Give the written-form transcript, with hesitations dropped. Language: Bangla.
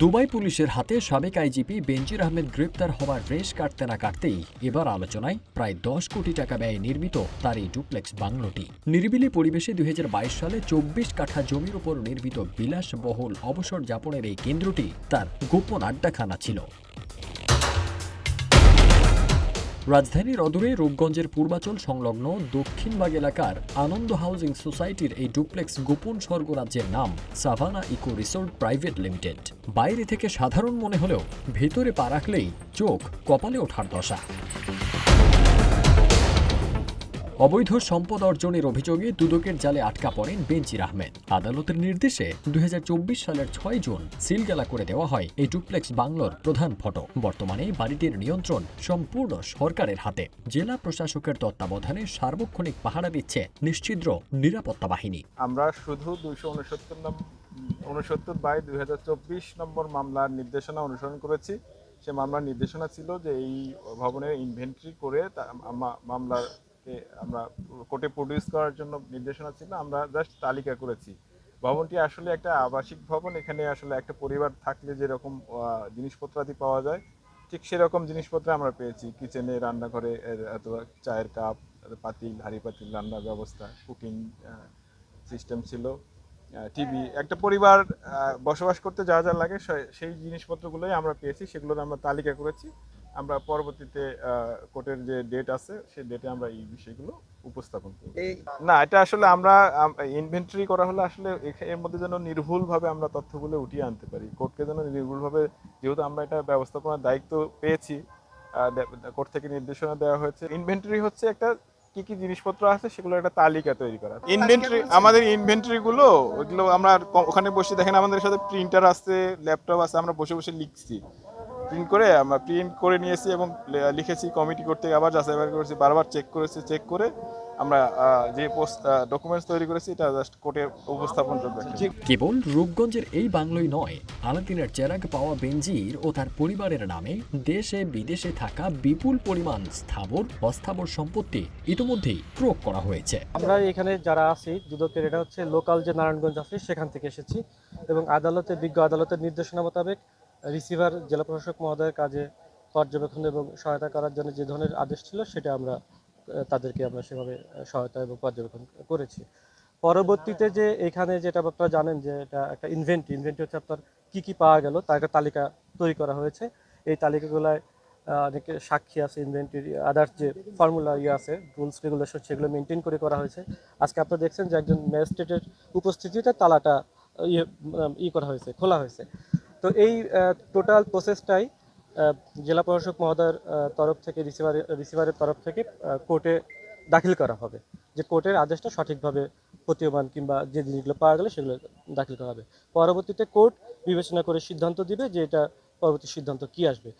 দুবাই পুলিশের হাতে সাবেক আইজিপি বেনজির আহমেদ গ্রেপ্তার হওয়ার রেশ কাটতে না কাটতেই এবার আলোচনায় প্রায় 10 কোটি টাকা ব্যয়ে নির্মিত তার এই ডুপ্লেক্স বাংলোটি। নিরিবিলি পরিবেশে 2022 সালে 24 কাঠা জমির উপর নির্মিত বিলাসবহুল অবসর যাপনের এই কেন্দ্রটি তার গোপন আড্ডাখানা ছিল। রাজধানীর অদূরে রূপগঞ্জের পূর্বাচল সংলগ্ন দক্ষিণবাগ এলাকার আনন্দ হাউজিং সোসাইটির এই ডুপ্লেক্স গোপন স্বর্গরাজ্যের নাম Savannah Eco Resort Private Limited. বাইরে থেকে সাধারণ মনে হলেও ভেতরে পা রাখলেই চোখ কপালে ওঠার দশা। অবৈধ সম্পদ অর্জনের অভিযোগে দুদকের জালে আটকা পড়েন বেনজির আহমেদ। আদালতের নির্দেশে 2024 সালের 6 জুন সিলগালা করে দেওয়া হয় এই ডুপ্লেক্স বাংলোর প্রধান ফটক। বর্তমানে বাড়িটির নিয়ন্ত্রণ সম্পূর্ণ সরকারের হাতে। জেলা প্রশাসকের তত্ত্বাবধানে সার্বক্ষণিক পাহারা দিচ্ছে নিশ্ছিদ্র নিরাপত্তা বাহিনী। আমরা শুধু 269/2024 নম্বর মামলার নির্দেশনা অনুসরণ করেছি। সে মামলার নির্দেশনা ছিল যে এই ভবনের ইনভেন্টরি করে মামলাকে আমরা কোর্টে প্রডিউস করার জন্য নির্দেশনা ছিল। আমরা জাস্ট তালিকা করেছি। ভবনটি আসলে একটা আবাসিক ভবন। এখানে আসলে একটা পরিবার থাকলে যেরকম জিনিসপত্রাদি পাওয়া যায় ঠিক সেরকম জিনিসপত্র আমরা পেয়েছি। কিচেনে, রান্নাঘরে অথবা চায়ের কাপ, পাতিল, হাঁড়ি পাতিল, রান্নার ব্যবস্থা, কুকিং সিস্টেম ছিল, টিভি। একটা পরিবার বসবাস করতে যা যা লাগে সেই জিনিসপত্রগুলোই আমরা পেয়েছি। সেগুলোর আমরা তালিকা করেছি। আমরা পরবর্তীতে কোর্টের যে ডেট আছে সেই ডেটে আমরা এই বিষয়গুলো উপস্থাপন করব। না, এটা আসলে আমরা ইনভেন্টরি করা হলে আসলে এর মধ্যে যেন নির্ভুলভাবে আমরা তথ্যগুলো উঠিয়ে আনতে পারি। কোর্টকে যেন নির্ভুলভাবে, যেহেতু আমরা এটা ব্যবস্থাপনার দায়িত্ব পেয়েছি, কোর্ট থেকে নির্দেশনা দেওয়া হয়েছে। ইনভেন্টরি হচ্ছে একটা কি কি জিনিসপত্র আছে সেগুলো একটা তালিকা তৈরি করা। ইনভেন্টরি, আমাদের ইনভেন্টরি গুলো ওইগুলো আমরা ওখানে বসে দেখেন, আমাদের সাথে প্রিন্টার আছে, ল্যাপটপ আছে, আমরা বসে বসে লিখছি। আমরা প্রিন্ট করে নিয়েছি এবং লিখেছি। কমিটি করতে আবার যাচাই করেছি, বারবার চেক করে আমরা যে ডকুমেন্টস তৈরি করেছি এটা জাস্ট কোর্টে উপস্থাপন করবে। কেবল রূপগঞ্জের এই বাংলোই নয়, আলাদিনের চেরাগ পাওয়া বেনজির ও তার পরিবারের নামে দেশে বিদেশে থাকা বিপুল পরিমাণ স্থাবর অস্থাবর সম্পত্তি ইতিমধ্যেই ক্রয় করা হয়েছে। আমরা এখানে যারা আছি দুদকের, এটা হচ্ছে লোকাল যে নারায়ণগঞ্জ আছে সেখান থেকে এসেছি এবং বিজ্ঞ আদালতের নির্দেশনা মোতাবেক রিসিভার জেলা প্রশাসক মহোদয়ের কাজে পর্যবেক্ষণ এবং সহায়তা করার জন্য যে ধরনের আদেশ ছিল সেটা আমরা সেভাবে সহায়তা এবং পর্যবেক্ষণ করেছি। পরবর্তীতে যে এখানে যেটা আপনারা জানেন যে এটা একটা ইনভেন্টরি হচ্ছে আপনার কি কি পাওয়া গেল তার একটা তালিকা তৈরি করা হয়েছে। এই তালিকাগুলোয় অনেকে সাক্ষী আছে, ইনভেন্টরি আদার্স যে ফর্মুলা আছে, রুলস রেগুলেশন, সেগুলো মেনটেন করে করা হয়েছে। আজকে আপনারা দেখছেন যে একজন ম্যাজিস্ট্রেটের উপস্থিতিতে তালাটা খোলা হয়েছে। তো এই টোটাল প্রসেসটাই জেলা প্রশাসক মহোদয়ের তরফ থেকে রিসিভারের তরফ থেকে কোর্টে দাখিল করা হবে, যে কোর্টের আদেশটা সঠিকভাবে প্রতীয়মান কিংবা যে জিনিসগুলো পাওয়া গেলে সেগুলো দাখিল করা হবে। পরবর্তীতে কোর্ট বিবেচনা করে সিদ্ধান্ত দিবে যে এটা পরবর্তী সিদ্ধান্ত কি আসবে।